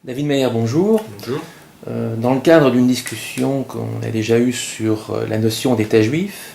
David Meyer, bonjour. Bonjour. Dans le cadre d'une discussion qu'on a déjà eue sur la notion d'État juif,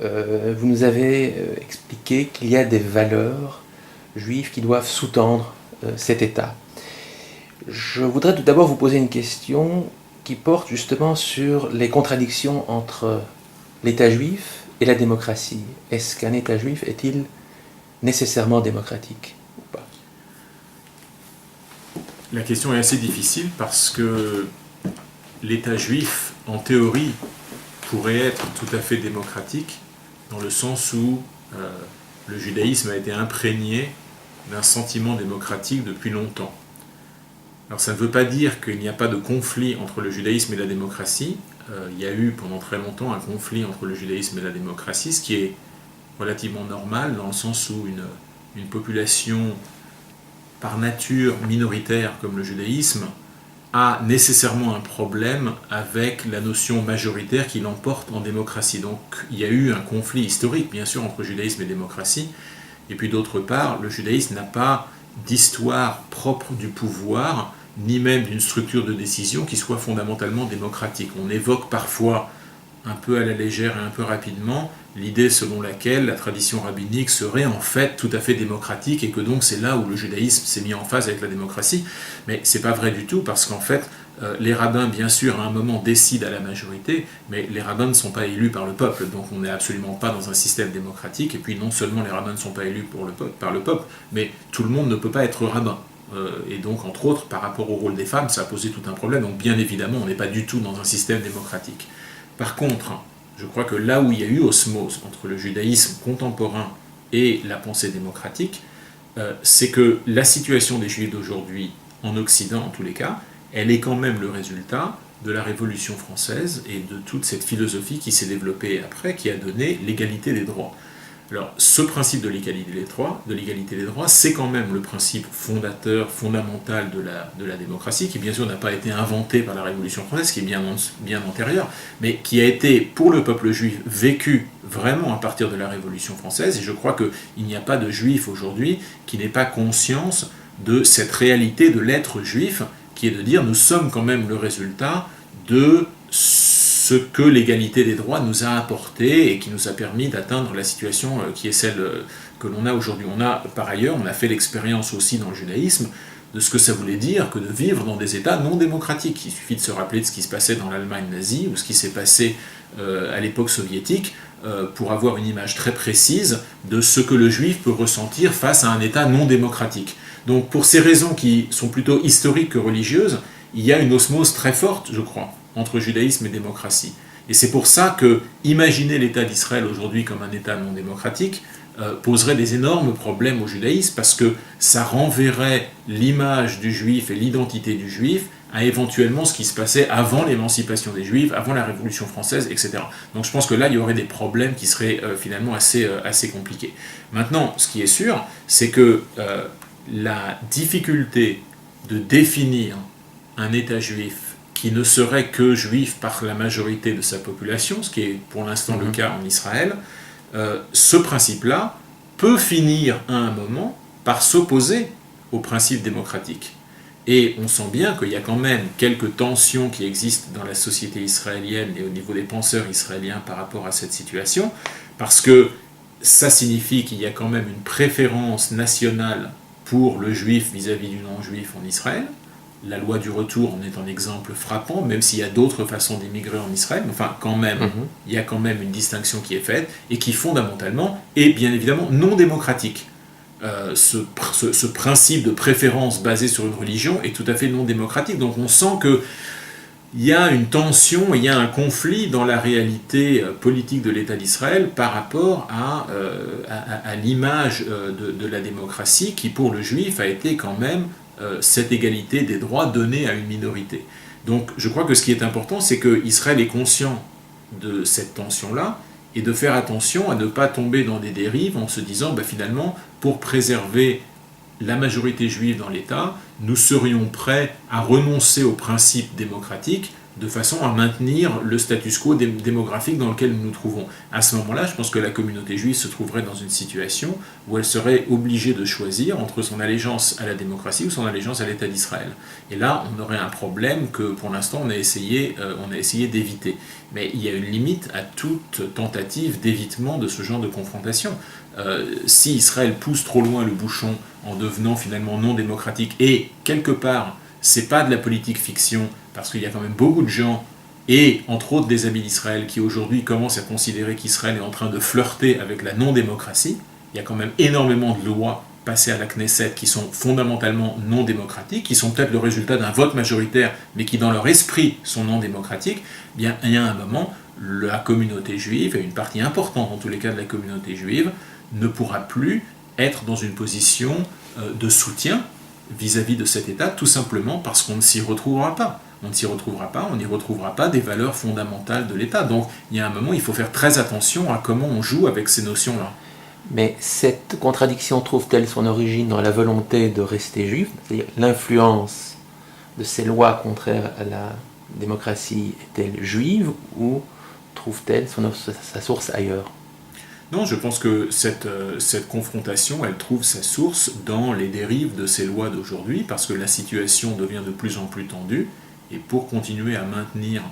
vous nous avez expliqué qu'il y a des valeurs juives qui doivent sous-tendre cet État. Je voudrais tout d'abord vous poser une question qui porte justement sur les contradictions entre l'État juif et la démocratie. Est-ce qu'un État juif est-il nécessairement démocratique ou pas ? La question est assez difficile parce que l'État juif, en théorie, pourrait être tout à fait démocratique dans le sens où le judaïsme a été imprégné d'un sentiment démocratique depuis longtemps. Alors ça ne veut pas dire qu'il n'y a pas de conflit entre le judaïsme et la démocratie. Il y a eu pendant très longtemps un conflit entre le judaïsme et la démocratie, ce qui est relativement normal dans le sens où une population par nature minoritaire comme le judaïsme a nécessairement un problème avec la notion majoritaire qui l'emporte en démocratie. Donc il y a eu un conflit historique bien sûr entre judaïsme et démocratie, et puis d'autre part le judaïsme n'a pas d'histoire propre du pouvoir, ni même d'une structure de décision qui soit fondamentalement démocratique. On évoque parfois un peu à la légère et un peu rapidement l'idée selon laquelle la tradition rabbinique serait en fait tout à fait démocratique et que donc c'est là où le judaïsme s'est mis en phase avec la démocratie. Mais c'est pas vrai du tout parce qu'en fait les rabbins bien sûr à un moment décident à la majorité, mais les rabbins ne sont pas élus par le peuple, donc on n'est absolument pas dans un système démocratique. Et puis non seulement les rabbins ne sont pas élus par le peuple, mais tout le monde ne peut pas être rabbin. Et donc entre autres par rapport au rôle des femmes ça a posé tout un problème, donc bien évidemment on n'est pas du tout dans un système démocratique. Par contre, je crois que là où il y a eu osmose entre le judaïsme contemporain et la pensée démocratique, c'est que la situation des juifs d'aujourd'hui, en Occident en tous les cas, elle est quand même le résultat de la Révolution française et de toute cette philosophie qui s'est développée après, qui a donné l'égalité des droits. Alors, ce principe de l'égalité des droits, c'est quand même le principe fondateur, fondamental de la démocratie, qui bien sûr n'a pas été inventé par la Révolution française, qui est bien antérieur, mais qui a été, pour le peuple juif, vécu vraiment à partir de la Révolution française, et je crois qu'il n'y a pas de juif aujourd'hui qui n'ait pas conscience de cette réalité de l'être juif, qui est de dire nous sommes quand même le résultat de ce que l'égalité des droits nous a apporté et qui nous a permis d'atteindre la situation qui est celle que l'on a aujourd'hui. Par ailleurs, on a fait l'expérience aussi dans le judaïsme de ce que ça voulait dire que de vivre dans des États non démocratiques. Il suffit de se rappeler de ce qui se passait dans l'Allemagne nazie ou ce qui s'est passé à l'époque soviétique pour avoir une image très précise de ce que le juif peut ressentir face à un État non démocratique. Donc pour ces raisons qui sont plutôt historiques que religieuses, il y a une osmose très forte, je crois, entre judaïsme et démocratie. Et c'est pour ça que imaginer l'État d'Israël aujourd'hui comme un État non démocratique poserait des énormes problèmes au judaïsme parce que ça renverrait l'image du juif et l'identité du juif à éventuellement ce qui se passait avant l'émancipation des juifs, avant la Révolution française, etc. Donc je pense que là, il y aurait des problèmes qui seraient finalement assez compliqués. Maintenant, ce qui est sûr, c'est que la difficulté de définir un État juif qui ne serait que juif par la majorité de sa population, ce qui est pour l'instant le cas en Israël, ce principe-là peut finir à un moment par s'opposer au principe démocratique. Et on sent bien qu'il y a quand même quelques tensions qui existent dans la société israélienne et au niveau des penseurs israéliens par rapport à cette situation, parce que ça signifie qu'il y a quand même une préférence nationale pour le juif vis-à-vis du non-juif en Israël. La loi du retour en est un exemple frappant, même s'il y a d'autres façons d'immigrer en Israël, enfin quand même, il y a quand même une distinction qui est faite, et qui fondamentalement est bien évidemment non démocratique. Ce principe de préférence basé sur une religion est tout à fait non démocratique, donc on sent qu'il y a une tension, il y a un conflit dans la réalité politique de l'État d'Israël par rapport à l'image de la démocratie qui pour le juif a été quand même cette égalité des droits donnée à une minorité. Donc je crois que ce qui est important, c'est qu'Israël est conscient de cette tension-là et de faire attention à ne pas tomber dans des dérives en se disant finalement, pour préserver la majorité juive dans l'État, nous serions prêts à renoncer aux principes démocratiques de façon à maintenir le status quo démographique dans lequel nous nous trouvons. À ce moment-là, je pense que la communauté juive se trouverait dans une situation où elle serait obligée de choisir entre son allégeance à la démocratie ou son allégeance à l'État d'Israël. Et là, on aurait un problème que pour l'instant on a essayé d'éviter. Mais il y a une limite à toute tentative d'évitement de ce genre de confrontation. Si Israël pousse trop loin le bouchon en devenant finalement non démocratique, et quelque part, c'est pas de la politique fiction, parce qu'il y a quand même beaucoup de gens, et entre autres des amis d'Israël, qui aujourd'hui commencent à considérer qu'Israël est en train de flirter avec la non-démocratie. Il y a quand même énormément de lois passées à la Knesset qui sont fondamentalement non démocratiques, qui sont peut-être le résultat d'un vote majoritaire, mais qui dans leur esprit sont non démocratiques. Bien, il y a un moment, la communauté juive, et une partie importante en tous les cas de la communauté juive, ne pourra plus être dans une position de soutien vis-à-vis de cet État, tout simplement parce qu'on ne s'y retrouvera pas. On ne s'y retrouvera pas, on n'y retrouvera pas des valeurs fondamentales de l'État. Donc il y a un moment, il faut faire très attention à comment on joue avec ces notions-là. Mais cette contradiction trouve-t-elle son origine dans la volonté de rester juif, c'est-à-dire l'influence de ces lois contraires à la démocratie est-elle juive, ou trouve-t-elle sa source ailleurs? Non, je pense que cette confrontation, elle trouve sa source dans les dérives de ces lois d'aujourd'hui, parce que la situation devient de plus en plus tendue, et pour continuer à maintenir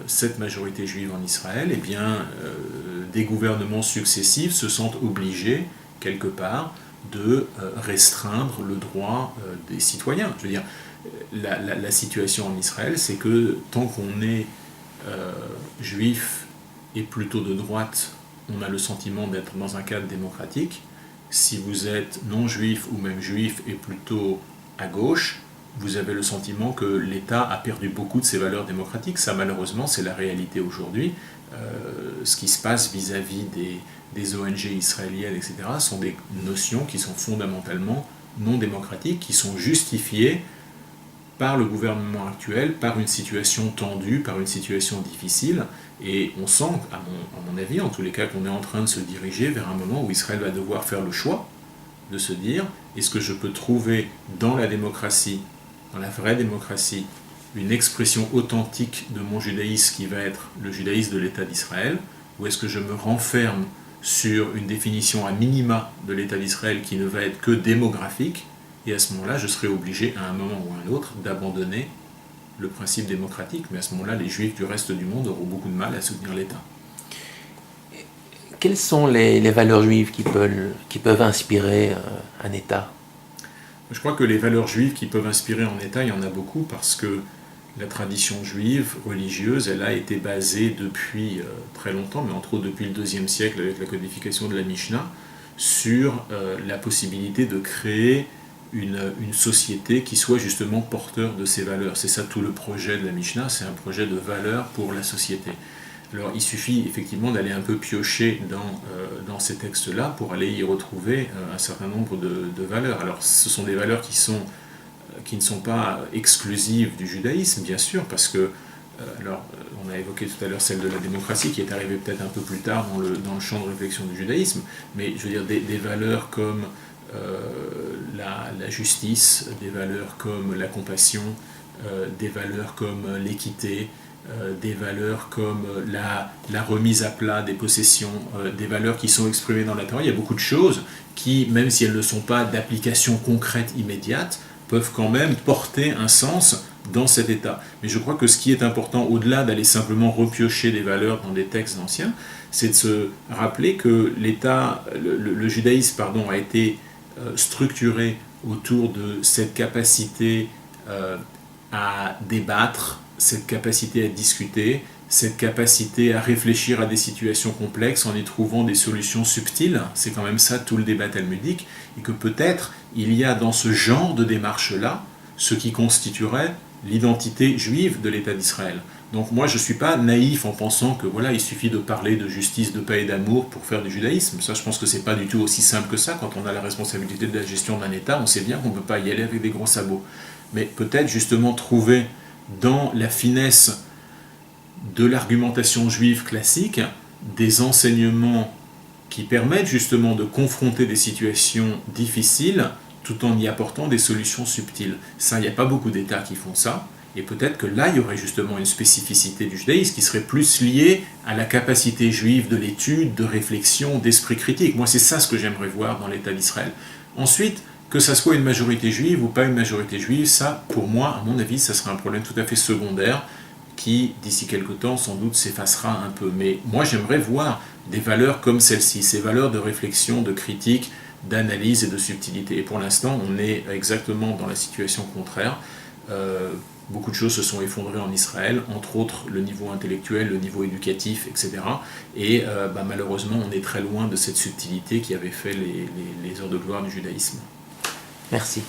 cette majorité juive en Israël, eh bien, des gouvernements successifs se sentent obligés, quelque part, de restreindre le droit des citoyens. Je veux dire, la situation en Israël, c'est que tant qu'on est juif et plutôt de droite, on a le sentiment d'être dans un cadre démocratique. Si vous êtes non-juif ou même juif et plutôt à gauche, vous avez le sentiment que l'État a perdu beaucoup de ses valeurs démocratiques. Ça, malheureusement, c'est la réalité aujourd'hui. Ce qui se passe vis-à-vis des ONG israéliennes, etc., sont des notions qui sont fondamentalement non démocratiques, qui sont justifiées par le gouvernement actuel, par une situation tendue, par une situation difficile. Et on sent, à mon avis, en tous les cas, qu'on est en train de se diriger vers un moment où Israël va devoir faire le choix de se dire, est-ce que je peux trouver dans la démocratie, dans la vraie démocratie, une expression authentique de mon judaïsme qui va être le judaïsme de l'État d'Israël, ou est-ce que je me renferme sur une définition à minima de l'État d'Israël qui ne va être que démographique, et à ce moment-là, je serai obligé, à un moment ou à un autre, d'abandonner le principe démocratique, mais à ce moment-là, les juifs du reste du monde auront beaucoup de mal à soutenir l'État. Quelles sont les valeurs juives qui peuvent inspirer un État? Je crois que les valeurs juives qui peuvent inspirer un État, il y en a beaucoup, parce que la tradition juive religieuse, elle a été basée depuis très longtemps, mais entre autres depuis le IIe siècle avec la codification de la Mishnah, sur la possibilité de créer une société qui soit justement porteur de ces valeurs. C'est ça tout le projet de la Mishnah, c'est un projet de valeurs pour la société. Alors il suffit effectivement d'aller un peu piocher dans ces textes-là pour aller y retrouver un certain nombre de valeurs. Alors ce sont des valeurs qui ne sont pas exclusives du judaïsme, bien sûr, parce que on a évoqué tout à l'heure celle de la démocratie qui est arrivée peut-être un peu plus tard dans le champ de réflexion du judaïsme, mais je veux dire des valeurs comme la justice, des valeurs comme la compassion, des valeurs comme l'équité, des valeurs comme la remise à plat des possessions, des valeurs qui sont exprimées dans la Torah. Il y a beaucoup de choses qui, même si elles ne sont pas d'application concrète immédiate, peuvent quand même porter un sens dans cet état. Mais je crois que ce qui est important, au-delà d'aller simplement repiocher des valeurs dans des textes anciens, c'est de se rappeler que le judaïsme a été structuré autour de cette capacité à débattre, cette capacité à discuter, cette capacité à réfléchir à des situations complexes en y trouvant des solutions subtiles. C'est quand même ça tout le débat talmudique, et que peut-être il y a dans ce genre de démarche-là ce qui constituerait l'identité juive de l'État d'Israël. Donc moi je ne suis pas naïf en pensant que voilà, il suffit de parler de justice, de paix et d'amour pour faire du judaïsme. Ça, je pense que c'est pas du tout aussi simple que ça. Quand on a la responsabilité de la gestion d'un État, on sait bien qu'on ne peut pas y aller avec des gros sabots. Mais peut-être justement trouver dans la finesse de l'argumentation juive classique des enseignements qui permettent justement de confronter des situations difficiles tout en y apportant des solutions subtiles. Ça, il n'y a pas beaucoup d'États qui font ça, Et peut-être que là, il y aurait justement une spécificité du judaïsme qui serait plus liée à la capacité juive de l'étude, de réflexion, d'esprit critique. Moi, c'est ça ce que j'aimerais voir dans l'État d'Israël. Ensuite, que ça soit une majorité juive ou pas une majorité juive, ça, pour moi, à mon avis, ça serait un problème tout à fait secondaire qui, d'ici quelque temps, sans doute s'effacera un peu. Mais moi, j'aimerais voir des valeurs comme celle-ci, ces valeurs de réflexion, de critique, d'analyse et de subtilité. Et pour l'instant, on est exactement dans la situation contraire. Beaucoup de choses se sont effondrées en Israël, entre autres le niveau intellectuel, le niveau éducatif, etc. Et malheureusement, on est très loin de cette subtilité qui avait fait les heures de gloire du judaïsme. Merci.